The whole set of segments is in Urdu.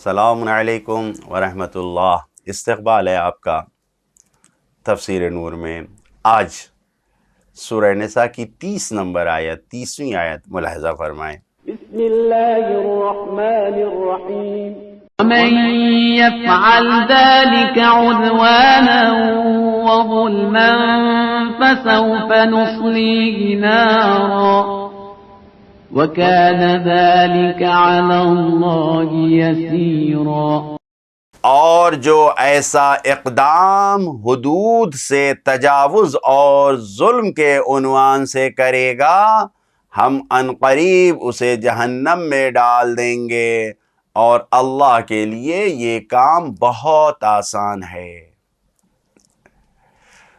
السلام علیکم ورحمۃ اللہ۔ استقبال ہے آپ کا تفسیر نور میں۔ آج سورہ نساء کی 30 نمبر آیت، 30ویں آیت ملاحظہ فرمائیں۔ بسم اللہ الرحمن الرحیم ومن يفعل ذلك عدوانا وظلما فسوف نصليه نارا وكان ذلك على الله يسيرا۔ اور جو ایسا اقدام حدود سے تجاوز اور ظلم کے عنوان سے کرے گا، ہم عنقریب اسے جہنم میں ڈال دیں گے، اور اللہ کے لیے یہ کام بہت آسان ہے۔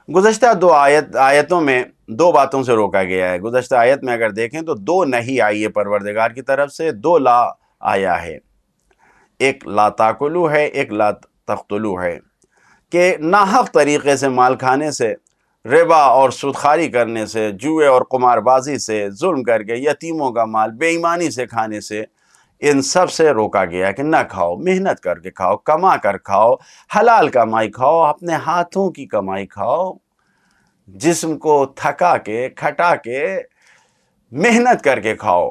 گزشتہ دو آیتوں میں دو باتوں سے روکا گیا ہے۔ گزشتہ آیت میں اگر دیکھیں تو دو نہیں آئی ہے پروردگار کی طرف سے، دو لا آیا ہے، ایک لا تاکلو ہے، ایک لا تقتلو ہے، کہ ناحق طریقے سے مال کھانے سے، ربا اور سودخواری کرنے سے، جوئے اور قمار بازی سے، ظلم کر کے یتیموں کا مال بے ایمانی سے کھانے سے، ان سب سے روکا گیا کہ نہ کھاؤ، محنت کر کے کھاؤ، کما کر کھاؤ، حلال کمائی کھاؤ، اپنے ہاتھوں کی کمائی کھاؤ، جسم کو تھکا کے کھٹا کے محنت کر کے کھاؤ۔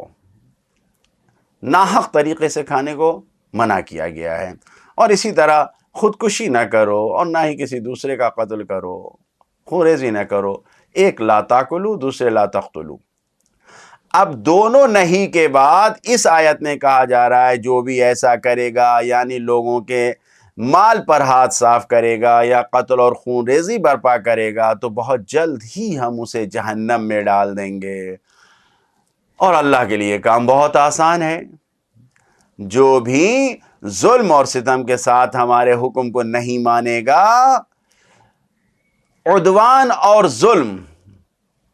ناحق طریقے سے کھانے کو منع کیا گیا ہے، اور اسی طرح خودکشی نہ کرو اور نہ ہی کسی دوسرے کا قتل کرو، خوریزی نہ کرو۔ ایک لا تاکلو، دوسرے لا تقتلو۔ اب دونوں نہیں کے بعد اس آیت میں کہا جا رہا ہے جو بھی ایسا کرے گا، یعنی لوگوں کے مال پر ہاتھ صاف کرے گا یا قتل اور خون ریزی برپا کرے گا، تو بہت جلد ہی ہم اسے جہنم میں ڈال دیں گے، اور اللہ کے لیے کام بہت آسان ہے۔ جو بھی ظلم اور ستم کے ساتھ ہمارے حکم کو نہیں مانے گا، عدوان اور ظلم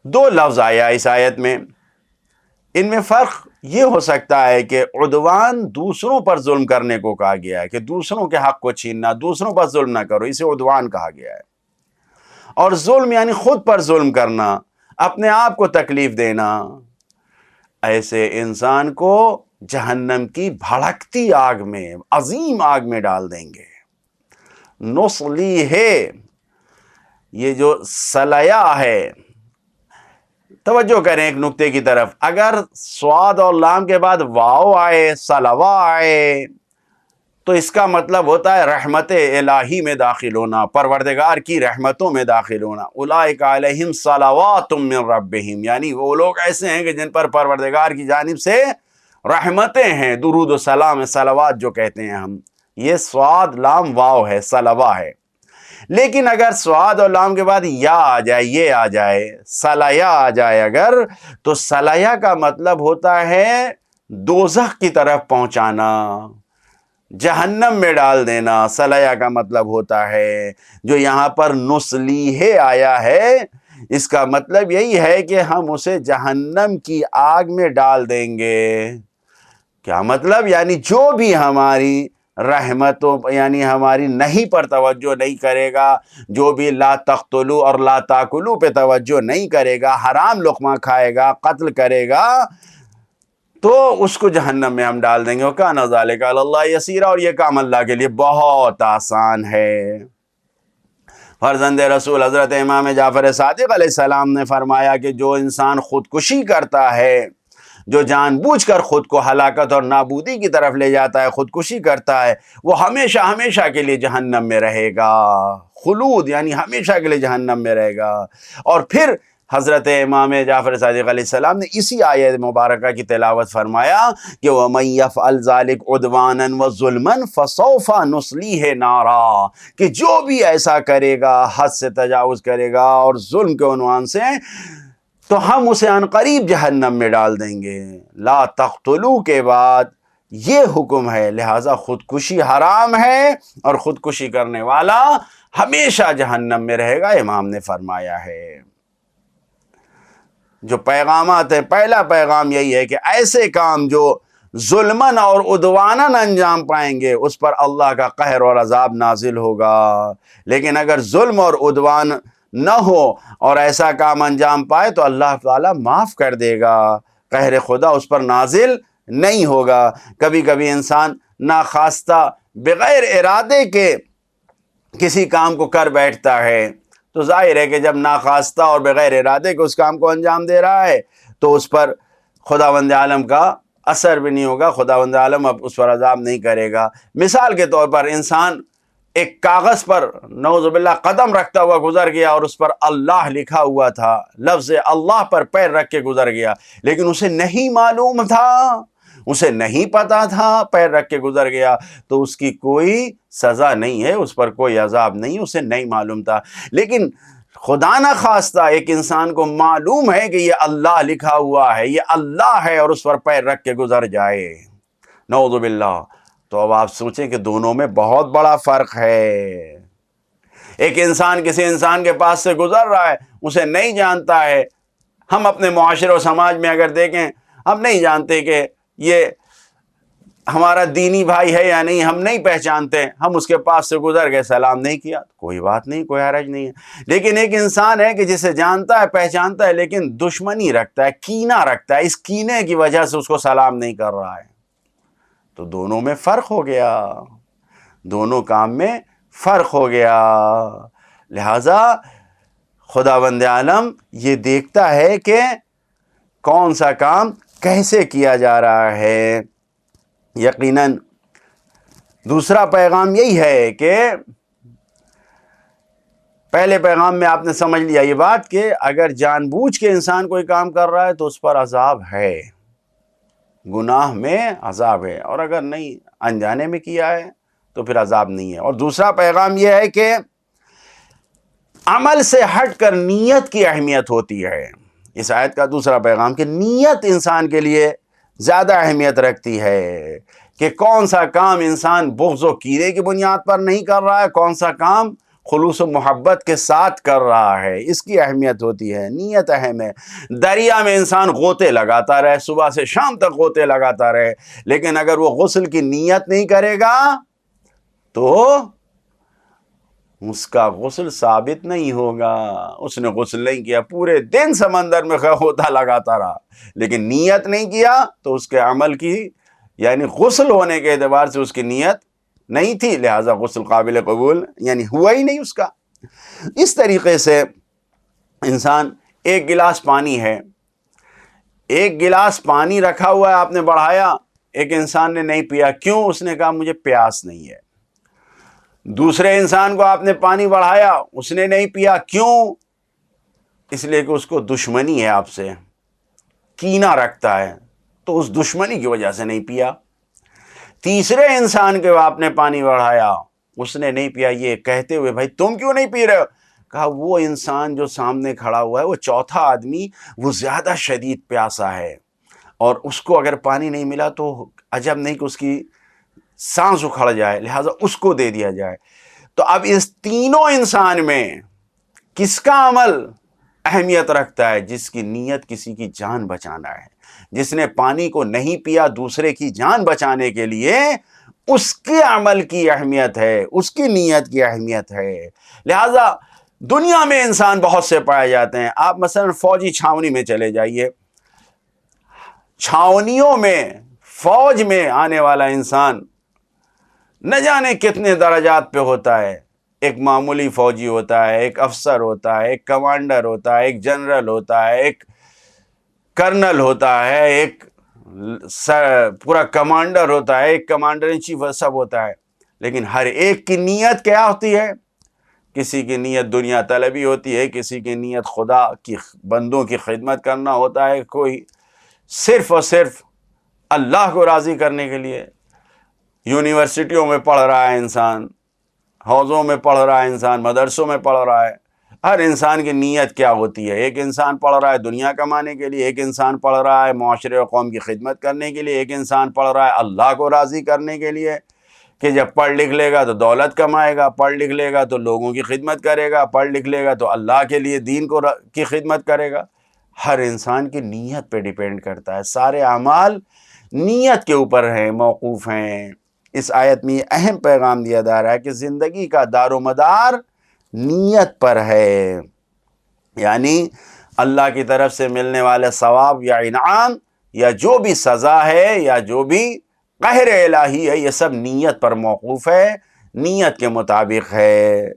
دو لفظ آیا اس آیت میں، ان میں فرق یہ ہو سکتا ہے کہ عدوان دوسروں پر ظلم کرنے کو کہا گیا ہے، کہ دوسروں کے حق کو چھیننا، دوسروں پر ظلم نہ کرو، اسے عدوان کہا گیا ہے، اور ظلم یعنی خود پر ظلم کرنا، اپنے آپ کو تکلیف دینا۔ ایسے انسان کو جہنم کی بھڑکتی آگ میں، عظیم آگ میں ڈال دیں گے۔ نصلی ہے، یہ جو سلیا ہے، توجہ کریں ایک نقطے کی طرف، اگر صاد اور لام کے بعد واو آئے، سلوا آئے، تو اس کا مطلب ہوتا ہے رحمت الہی میں داخل ہونا، پروردگار کی رحمتوں میں داخل ہونا۔ اولئک علیہم صلوات من ربہم، یعنی وہ لوگ ایسے ہیں کہ جن پر پروردگار کی جانب سے رحمتیں ہیں، درود و سلام، صلوات جو کہتے ہیں ہم، یہ صاد لام واو ہے، صلوا ہے۔ لیکن اگر صاد اور لام کے بعد یا آ جائے، یہ آ جائے، سلیا آ جائے اگر، تو سلیا کا مطلب ہوتا ہے دوزخ کی طرف پہنچانا، جہنم میں ڈال دینا۔ سلیا کا مطلب ہوتا ہے، جو یہاں پر نصلیہ آیا ہے، اس کا مطلب یہی ہے کہ ہم اسے جہنم کی آگ میں ڈال دیں گے۔ کیا مطلب؟ یعنی جو بھی ہماری رحمتوں، یعنی ہماری نہیں پر توجہ نہیں کرے گا، جو بھی لا تقتلو اور لا تاکلو پہ توجہ نہیں کرے گا، حرام لقمہ کھائے گا، قتل کرے گا، تو اس کو جہنم میں ہم ڈال دیں گے۔ وَكَانَ ذَلِكَ عَلَى اللَّهِ يَسِيرًا، اور یہ کام اللہ کے لیے بہت آسان ہے۔ فرزند رسول حضرت امام جعفر صادق علیہ السلام نے فرمایا کہ جو انسان خودکشی کرتا ہے، جو جان بوجھ کر خود کو ہلاکت اور نابودی کی طرف لے جاتا ہے، خودکشی کرتا ہے، وہ ہمیشہ ہمیشہ کے لیے جہنم میں رہے گا۔ خلود یعنی ہمیشہ کے لیے جہنم میں رہے گا۔ اور پھر حضرت امام جعفر صادق علیہ السلام نے اسی آیت مبارکہ کی تلاوت فرمایا کہ وَمَن يَفْعَلْ ذَلِكَ عُدْوَانًا وَظُلْمًا فَسَوْفَ نُصْلِيهِ نَارًا، کہ جو بھی ایسا کرے گا، حد سے تجاوز کرے گا اور ظلم کے عنوان سے، تو ہم اسے عنقریب جہنم میں ڈال دیں گے۔ لا تقتلو کے بعد یہ حکم ہے، لہٰذا خودکشی حرام ہے، اور خودکشی کرنے والا ہمیشہ جہنم میں رہے گا، امام نے فرمایا ہے۔ جو پیغامات ہیں، پہلا پیغام یہی ہے کہ ایسے کام جو ظلمن اور عدوانن انجام پائیں گے، اس پر اللہ کا قہر اور عذاب نازل ہوگا۔ لیکن اگر ظلم اور عدوان نہ ہو اور ایسا کام انجام پائے تو اللہ تعالیٰ معاف کر دے گا، قہر خدا اس پر نازل نہیں ہوگا۔ کبھی کبھی انسان ناخواستہ بغیر ارادے کے کسی کام کو کر بیٹھتا ہے، تو ظاہر ہے کہ جب ناخواستہ اور بغیر ارادے کے اس کام کو انجام دے رہا ہے تو اس پر خداوند عالم کا اثر بھی نہیں ہوگا، خداوند عالم اب اس پر عذاب نہیں کرے گا۔ مثال کے طور پر انسان ایک کاغذ پر نعوذ باللہ قدم رکھتا ہوا گزر گیا اور اس پر اللہ لکھا ہوا تھا، لفظ اللہ پر پیر رکھ کے گزر گیا، لیکن اسے نہیں معلوم تھا، اسے نہیں پتا تھا، پیر رکھ کے گزر گیا، تو اس کی کوئی سزا نہیں ہے، اس پر کوئی عذاب نہیں، اسے نہیں معلوم تھا۔ لیکن خدا نہ خواستہ ایک انسان کو معلوم ہے کہ یہ اللہ لکھا ہوا ہے، یہ اللہ ہے، اور اس پر پیر رکھ کے گزر جائے، نعوذ باللہ، تو اب آپ سوچیں کہ دونوں میں بہت بڑا فرق ہے۔ ایک انسان کسی انسان کے پاس سے گزر رہا ہے، اسے نہیں جانتا ہے۔ ہم اپنے معاشرے و سماج میں اگر دیکھیں، ہم نہیں جانتے کہ یہ ہمارا دینی بھائی ہے یا نہیں، ہم نہیں پہچانتے، ہم اس کے پاس سے گزر گئے، سلام نہیں کیا، کوئی بات نہیں، کوئی حرج نہیں ہے۔ لیکن ایک انسان ہے کہ جسے جانتا ہے، پہچانتا ہے، لیکن دشمنی رکھتا ہے، کینہ رکھتا ہے، اس کینے کی وجہ سے اس کو سلام نہیں کر رہا ہے، تو دونوں میں فرق ہو گیا، دونوں کام میں فرق ہو گیا۔ لہذا خداوند عالم یہ دیکھتا ہے کہ کون سا کام کیسے کیا جا رہا ہے۔ یقیناً دوسرا پیغام یہی ہے کہ پہلے پیغام میں آپ نے سمجھ لیا یہ بات کہ اگر جان بوجھ کے انسان کوئی کام کر رہا ہے تو اس پر عذاب ہے، گناہ میں عذاب ہے، اور اگر نہیں انجانے میں کیا ہے تو پھر عذاب نہیں ہے۔ اور دوسرا پیغام یہ ہے کہ عمل سے ہٹ کر نیت کی اہمیت ہوتی ہے۔ اس آیت کا دوسرا پیغام کہ نیت انسان کے لیے زیادہ اہمیت رکھتی ہے، کہ کون سا کام انسان بغض و کینے کی بنیاد پر نہیں کر رہا ہے، کون سا کام خلوص و محبت کے ساتھ کر رہا ہے، اس کی اہمیت ہوتی ہے، نیت اہم ہے۔ دریا میں انسان غوطے لگاتا رہے، صبح سے شام تک غوطے لگاتا رہے، لیکن اگر وہ غسل کی نیت نہیں کرے گا تو اس کا غسل ثابت نہیں ہوگا۔ اس نے غسل نہیں کیا، پورے دن سمندر میں غوطہ لگاتا رہا، لیکن نیت نہیں کیا تو اس کے عمل کی، یعنی غسل ہونے کے اعتبار سے اس کی نیت نہیں تھی، لہٰذا غسل قابل قبول یعنی ہوا ہی نہیں اس کا۔ اس طریقے سے انسان، ایک گلاس پانی ہے، ایک گلاس پانی رکھا ہوا ہے، آپ نے بڑھایا، ایک انسان نے نہیں پیا، کیوں؟ اس نے کہا مجھے پیاس نہیں ہے۔ دوسرے انسان کو آپ نے پانی بڑھایا، اس نے نہیں پیا، کیوں؟ اس لیے کہ اس کو دشمنی ہے آپ سے، کینہ رکھتا ہے، تو اس دشمنی کی وجہ سے نہیں پیا۔ تیسرے انسان کے آپ نے پانی بڑھایا، اس نے نہیں پیا، یہ کہتے ہوئے بھائی تم کیوں نہیں پی رہے ہو؟ کہا وہ انسان جو سامنے کھڑا ہوا ہے، وہ چوتھا آدمی، وہ زیادہ شدید پیاسا ہے، اور اس کو اگر پانی نہیں ملا تو عجب نہیں کہ اس کی سانس اکھڑ جائے، لہٰذا اس کو دے دیا جائے۔ تو اب اس تینوں انسان میں کس کا عمل اہمیت رکھتا ہے؟ جس کی نیت کسی کی جان بچانا ہے، جس نے پانی کو نہیں پیا دوسرے کی جان بچانے کے لیے، اس کے عمل کی اہمیت ہے، اس کی نیت کی اہمیت ہے۔ لہذا دنیا میں انسان بہت سے پائے جاتے ہیں، آپ مثلا فوجی چھاونی میں چلے جائیے، چھاونیوں میں، فوج میں آنے والا انسان نہ جانے کتنے درجات پہ ہوتا ہے، ایک معمولی فوجی ہوتا ہے، ایک افسر ہوتا ہے، ایک کمانڈر ہوتا ہے، ایک جنرل ہوتا ہے، ایک کرنل ہوتا ہے، ایک پورا کمانڈر ہوتا ہے، ایک کمانڈر ان چیف، سب ہوتا ہے، لیکن ہر ایک کی نیت کیا ہوتی ہے؟ کسی کی نیت دنیا طلبی ہوتی ہے، کسی کی نیت خدا کی بندوں کی خدمت کرنا ہوتا ہے، کوئی صرف اور صرف اللہ کو راضی کرنے کے لیے۔ یونیورسٹیوں میں پڑھ رہا ہے انسان، حوضوں میں پڑھ رہا ہے انسان، مدرسوں میں پڑھ رہا ہے، ہر انسان کی نیت کیا ہوتی ہے؟ ایک انسان پڑھ رہا ہے دنیا کمانے کے لیے، ایک انسان پڑھ رہا ہے معاشرے و قوم کی خدمت کرنے کے لیے، ایک انسان پڑھ رہا ہے اللہ کو راضی کرنے کے لیے، کہ جب پڑھ لکھ لے گا تو دولت کمائے گا، پڑھ لکھ لے گا تو لوگوں کی خدمت کرے گا، پڑھ لکھ لے گا تو اللہ کے لیے دین کی خدمت کرے گا۔ ہر انسان کی نیت پہ ڈیپینڈ کرتا ہے، سارے اعمال نیت کے اوپر ہیں، موقوف ہیں۔ اس آیت میں یہ اہم پیغام دیا جا رہا ہے کہ زندگی کا دار و مدار نیت پر ہے، یعنی اللہ کی طرف سے ملنے والے ثواب یا انعام یا جو بھی سزا ہے یا جو بھی قہر الہی ہے، یہ سب نیت پر موقوف ہے، نیت کے مطابق ہے۔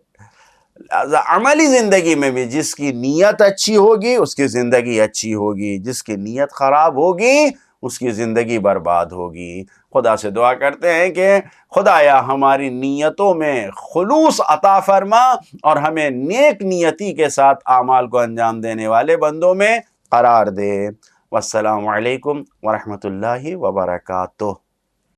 لہذا عملی زندگی میں بھی جس کی نیت اچھی ہوگی اس کی زندگی اچھی ہوگی، جس کی نیت خراب ہوگی اس کی زندگی برباد ہوگی۔ خدا سے دعا کرتے ہیں کہ خدایا ہماری نیتوں میں خلوص عطا فرما اور ہمیں نیک نیتی کے ساتھ اعمال کو انجام دینے والے بندوں میں قرار دے۔ والسلام علیکم ورحمۃ اللہ وبرکاتہ۔